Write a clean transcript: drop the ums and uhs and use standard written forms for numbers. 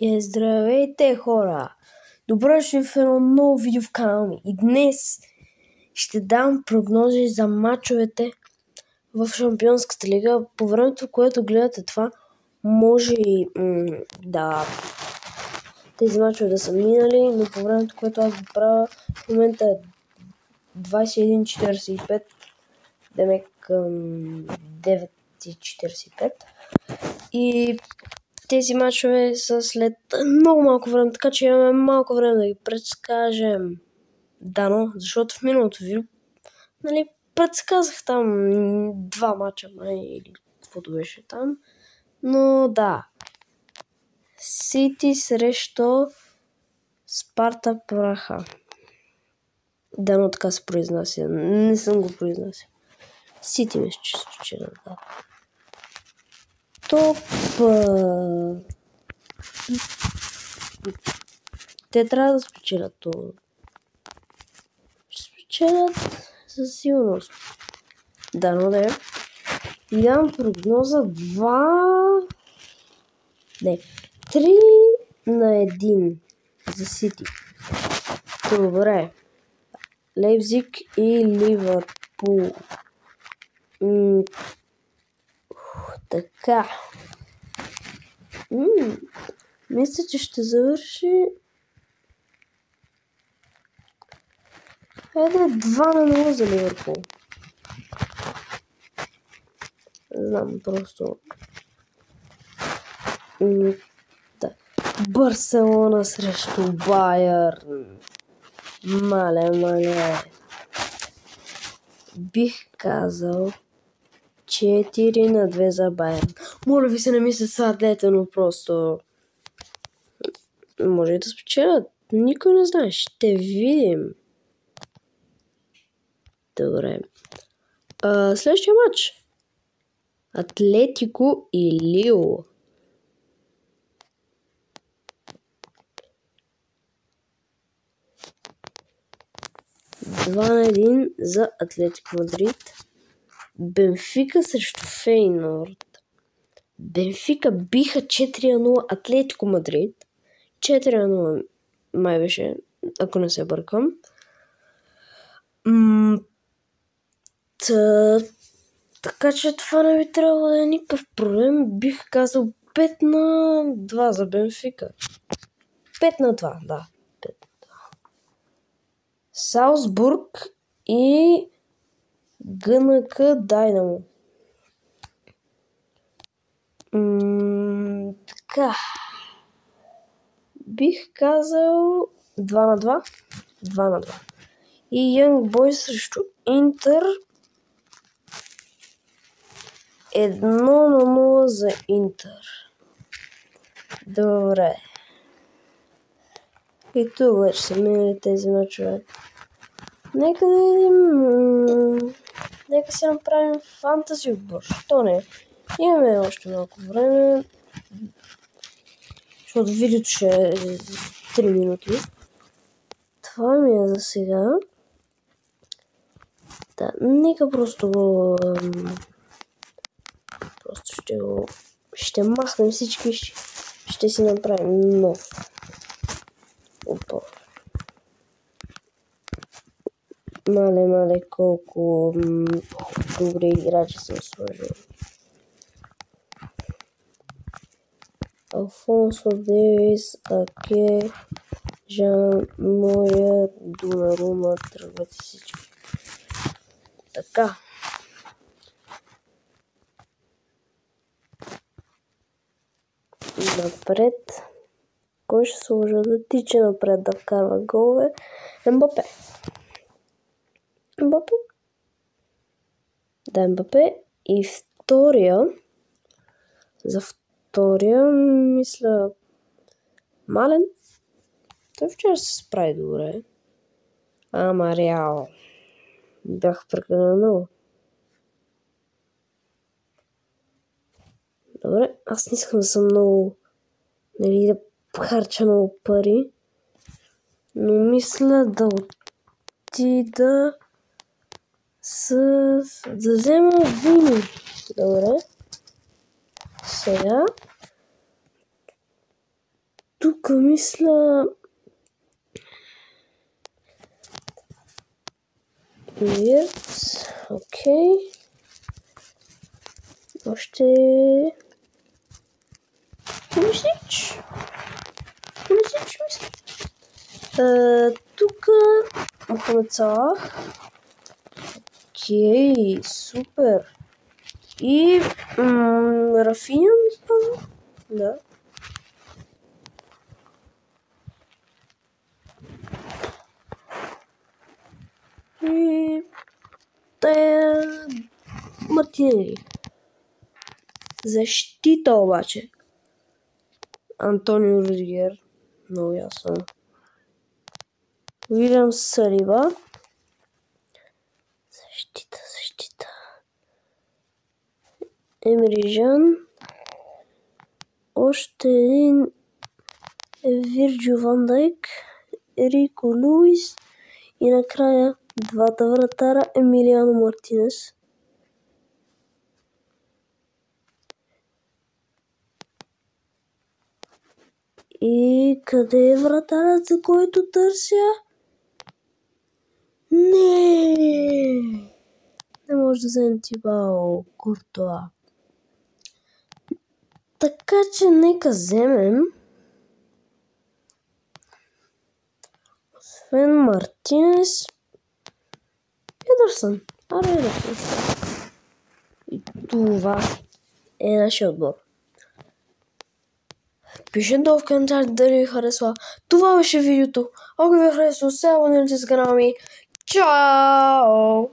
Здравейте, хора! Добре дошли в едно ново видео в канала ми. И днес ще дам прогнози за мачовете в Шампионската лига. По времето, в което гледате това, може и тези мачове да са минали, но по времето, което аз го правя, в момента е 21:45, демек 9:45. И тези мачове са след много малко време, така че имаме малко време да ги предскажем. Дано, защото в миналото видео предсказах там 2 мача, или каквото беше там. Но да. Сити срещу Спарта Праха. Дано така се произнася. Не съм го произнасял. Сити мисля, че спечелят, да. Те трябва да спечелят това. Ще спечелят със сигурност. Да, но да е. И дам прогноза 3-1 за Сити. Добре. Лейпциг и Ливърпул. Така. Мисля, че ще завърши 2-0 за Ливърпул. Знам, просто. Да. Барселона срещу Байерн. Мале. Бих казал 4-2 за Байерн. Моля ви се, не ми се садете, но просто може и да спечелят. Никой не знае. Ще видим. Добре. Следващия матч. Атлетико и Лио. Два на 1 за Атлетико Мадрид. Бенфика срещу Фейнорд. Бенфика биха 4-0 Атлетико Мадрид. 4-0 май беше, ако не се бъркам. Така че това не би трябвало да е никакъв проблем. Бих казал 5-2 за Бенфика. 5-2, да. 5-2. Салцбург и ГНК Дайнамо. Така. Бих казал 2-2. 2-2. И Янг Бойс срещу Интер. 1-0 за Интер. Добре. И тук вече са минали тези мачове. Нека да видим. Нека се направим фантази отбор. Що не? Имаме още малко време. Защото видеото ще е 3 минути. Това ми е за сега. Да, нека просто го... Просто ще махнем всички. Ще си направим нов отбор. Мале, колко добри играчи съм сложил. Алфонсо Дейвис, Аке, Жан Нойер, Донарума, тръгват всички. Така. Напред. Кой ще сложа да тича напред, да вкарва голове? Мбапе. Да, Мбапе. И втория. За втория мисля Мален. Той вчера се справи добре. Ама Реал. Бях прекалено много. Добре, аз не искам да съм много... да харча много пари. Но мисля да отида да взема Вини. Добре. Сега Тук мисля... Вирц, окей. Още... Пулисич, мисля. Тук Мохамед Салах. Окей, супер. И Рафиня, мисля. Да. И Мартинели. Защита обаче. Антонио Рудигер. Много ясно. Уилям Салиба. Защита. Емери Жан. Още един Вирджил Ван Дайк. Рико Луис. И накрая двата вратара Емилиано Мартинес. И къде е вратарът, за който търся? Не може да вземе Тибао Куртуа. Така че нека вземем освен Мартинес Едърсън. Едърсън. И това е нашия отбор. Пишете долу в коментарите дали ви харесва. Това беше видеото. Ако ви харесва, се абонирайте с канала ми. Чао!